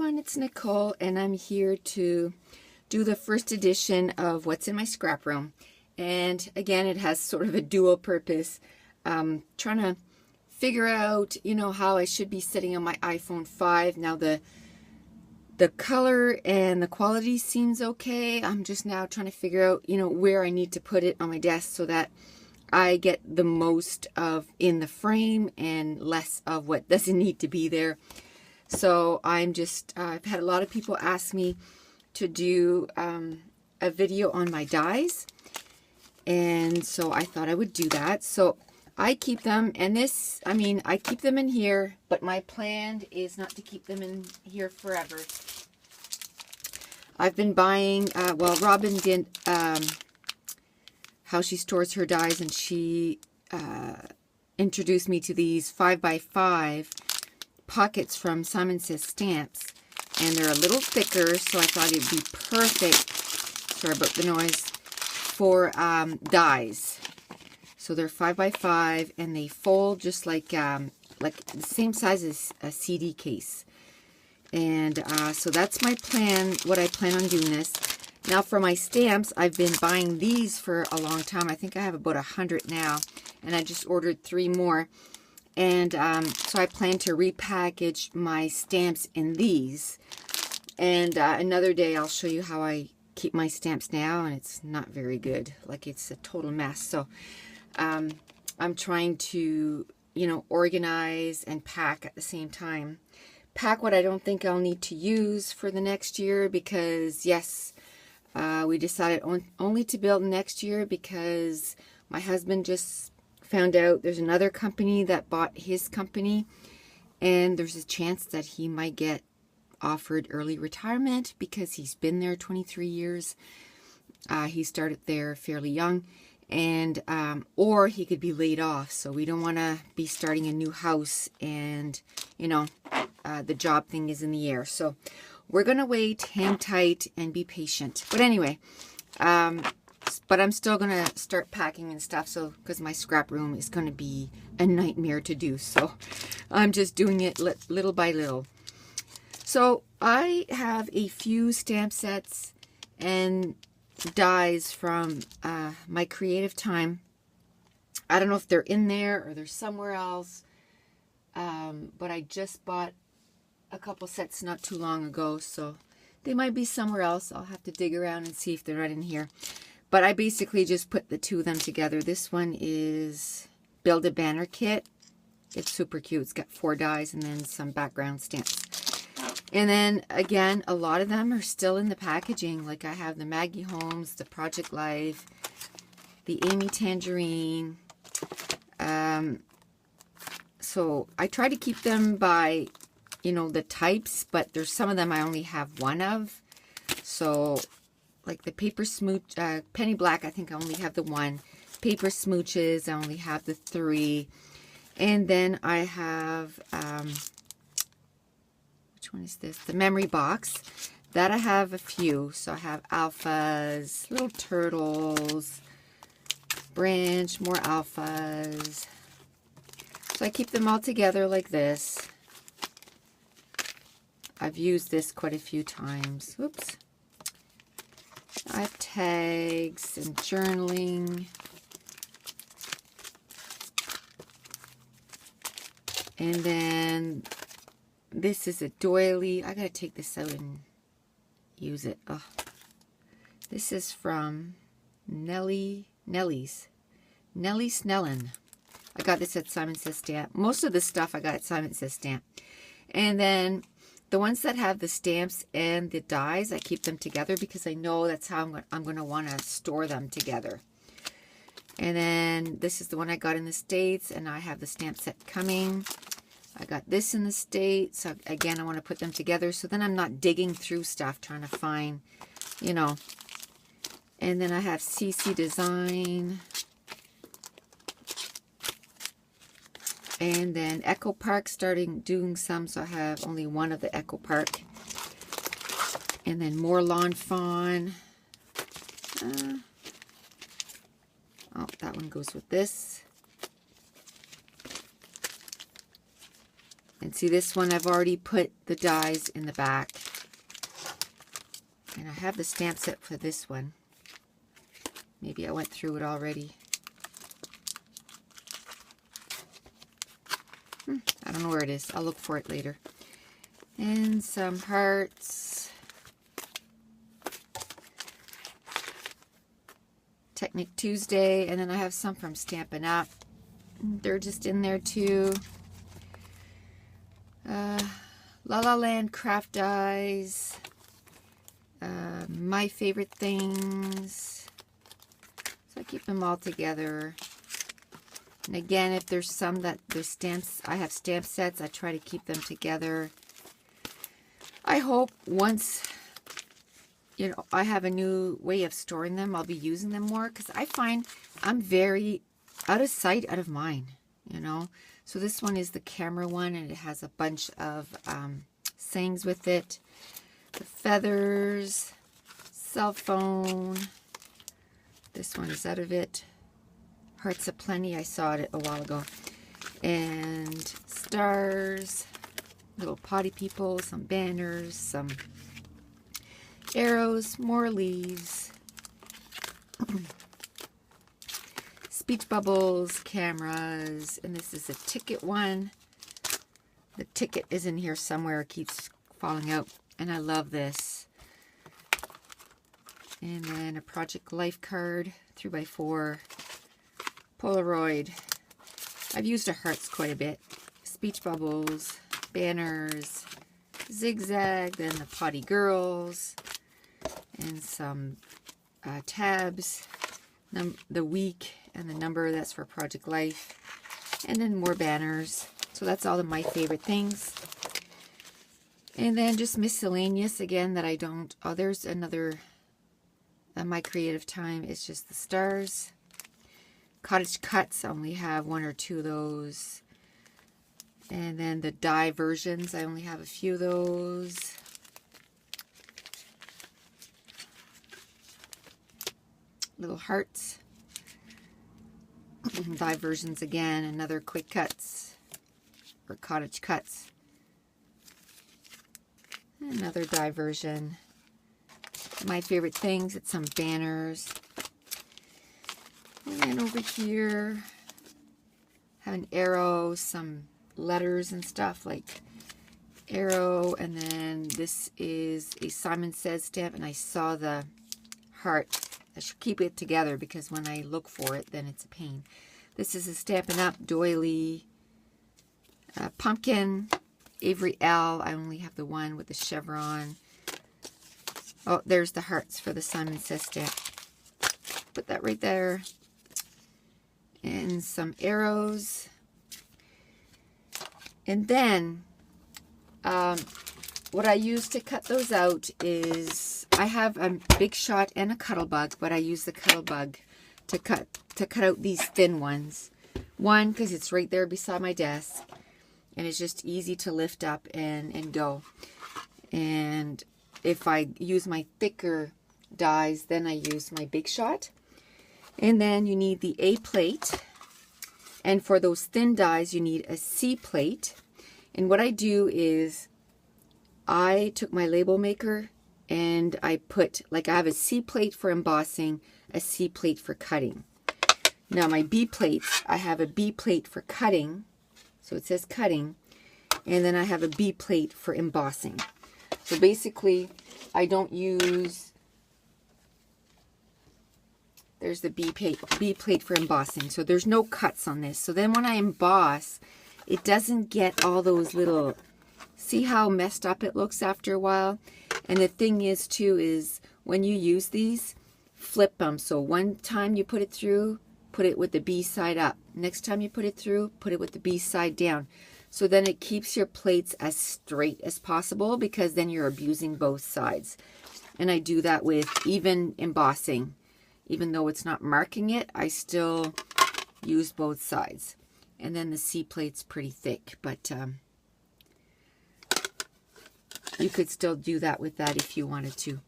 everyone, it's Nicole, and I'm here to do the first edition of what's in my scrap room. And again, it has sort of a dual purpose. Trying to figure out, how I should be sitting on my iPhone 5. Now the color and the quality seems okay. I'm just now trying to figure out, where I need to put it on my desk so that I get the most of in the frame and less of what doesn't need to be there. So I'm just, I've had a lot of people ask me to do a video on my dies. And so I thought I would do that. So I keep them, and I keep them in here, but my plan is not to keep them in here forever. I've been buying, Robin did how she stores her dies, and she introduced me to these 5x5 pockets from Simon Says Stamps, and they're a little thicker, so I thought it'd be perfect, sorry about the noise, for dies. So they're 5x5, and they fold just like the same size as a CD case. And so that's my plan, what I plan on doing this. Now for my stamps, I've been buying these for a long time. I think I have about 100 now, and I just ordered 3 more. And so I plan to repackage my stamps in these. And another day I'll show you how I keep my stamps now, and it's not very good. Like, it's a total mess. So I'm trying to, organize and pack at the same time. Pack what I don't think I'll need to use for the next year, because yes, we decided only to build next year because my husband just found out there's another company that bought his company, and there's a chance that he might get offered early retirement because he's been there 23 years. He started there fairly young, and or he could be laid off. So we don't want to be starting a new house and the job thing is in the air. So we're gonna wait, hang tight, and be patient. But anyway, but I'm still gonna start packing and stuff, so because my scrap room is gonna be a nightmare to do. So I'm just doing it little by little. So I have a few stamp sets and dies from my creative time. I don't know if they're in there or they're somewhere else, but I just bought a couple sets not too long ago, so they might be somewhere else. I'll have to dig around and see if they're right in here. But I basically just put the 2 of them together. This one is Build a Banner Kit. It's super cute. It's got 4 dies and then some background stamps. And then, again, a lot of them are still in the packaging. Like, I have the Maggie Holmes, the Project Life, the Amy Tangerine. So I try to keep them by, the types, but there's some of them I only have 1 of. So, like the Paper Smooch, Penny Black, I think I only have the 1. Paper Smooches, I only have the 3. And then I have, which one is this? The Memory Box. That I have a few. So I have alphas, little turtles, branch, more alphas. So I keep them all together like this. I've used this quite a few times. Oops. I have tags and journaling. And then this is a doily. I gotta take this out and use it. Oh. This is from Nellie Snellen. I got this at Simon Says Stamp. Most of the stuff I got at Simon Says Stamp. And then the ones that have the stamps and the dies, I keep them together because I know that's how I'm going to want to store them together. And then this is the one I got in the States, and I have the stamp set coming. I got this in the States. So again, I want to put them together so then I'm not digging through stuff trying to find, And then I have CC Design. And then Echo Park doing some, so I have only 1 of the Echo Park. And then more Lawn Fawn. Oh, that one goes with this. And see, this one I've already put the dies in the back. And I have the stamp set for this one. Maybe I went through it already. I don't know where it is. I'll look for it later. And some hearts. Technic Tuesday. And then I have some from Stampin' Up. They're just in there too. La La Land craft dies. My favorite things. So I keep them all together. And again, if there's some that there's stamps, I have stamp sets, I try to keep them together. I hope once, you know, I have a new way of storing them, I'll be using them more, because I find I'm very out of sight, out of mind, you know. So this one is the camera one, and it has a bunch of sayings with it. The feathers, cell phone. This one is out of it. Hearts Aplenty, I saw it a while ago. And stars, little potty people, some banners, some arrows, more leaves, speech bubbles, cameras, and this is a ticket one. The ticket is in here somewhere, it keeps falling out, and I love this. And then a Project Life card, 3x4. Polaroid. I've used the hearts quite a bit. Speech bubbles, banners, zigzag, then the potty girls, and some tabs, the week and the number, that's for Project Life, and then more banners. So that's all of my favorite things. And then just miscellaneous again that I don't, oh, there's another, my creative time, it's just the stars. Cottage Cuts, I only have 1 or 2 of those. And then the die versions, I only have a few of those. Little hearts. Die versions again, another Quick Cuts, or Cottage Cuts. Another die version. My favorite things, it's some banners. And then over here, have an arrow, some letters and stuff like arrow, and then this is a Simon Says stamp, and I saw the heart. I should keep it together because when I look for it, then it's a pain. This is a Stampin' Up! Doily, Pumpkin, Avery L. I only have the one with the chevron. Oh, there's the hearts for the Simon Says stamp. Put that right there. And some arrows. And then what I use to cut those out is I have a Big Shot and a Cuttlebug, but I use the Cuttlebug to cut out these thin ones. One, because it's right there beside my desk, and it's just easy to lift up and go. And if I use my thicker dies, then I use my Big Shot. And then you need the A plate. And for those thin dies, you need a C plate. And what I do is I took my label maker and I put, like I have a C plate for embossing, a C plate for cutting. Now my B plates, I have a B plate for cutting. So it says cutting. And then I have a B plate for embossing. So basically, I don't use... There's the B plate for embossing. So there's no cuts on this. So then when I emboss, it doesn't get all those little... See how messed up it looks after a while? And the thing is, too, is when you use these, flip them. So one time you put it through, put it with the B side up. Next time you put it through, put it with the B side down. So then it keeps your plates as straight as possible, because then you're abusing both sides. And I do that with even embossing. Even though it's not marking it, I still use both sides. And then the C plate's pretty thick, but you could still do that with that if you wanted to.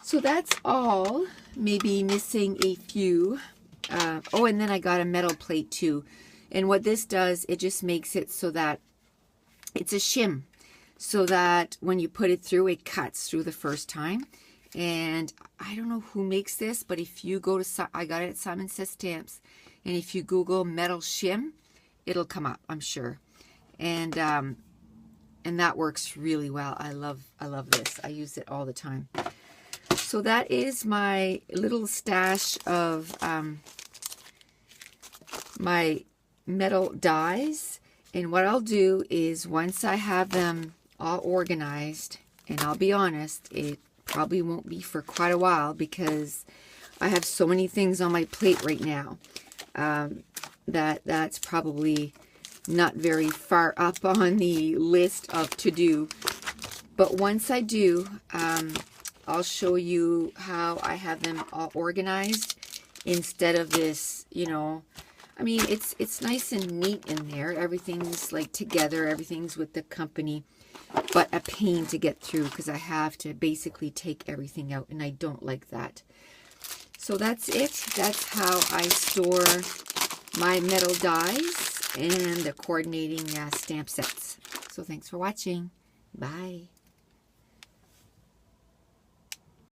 So that's all. Maybe missing a few. Oh, and then I got a metal plate too. And what this does, it just makes it so that it's a shim, so that when you put it through, it cuts through the first time. And I don't know who makes this, but if you go to, I got it at Simon Says Stamps, and if you Google metal shim, it'll come up, I'm sure. And that works really well. I love this. I use it all the time. So that is my little stash of my metal dies. And what I'll do is, once I have them all organized, and I'll be honest, it probably won't be for quite a while because I have so many things on my plate right now, that's probably not very far up on the list of to-do. But once I do, I'll show you how I have them all organized instead of this, you know, I mean, it's nice and neat in there. Everything's like together, everything's with the company, but a pain to get through because I have to basically take everything out, and I don't like that. So that's it. That's how I store my metal dies and the coordinating stamp sets. So thanks for watching. Bye.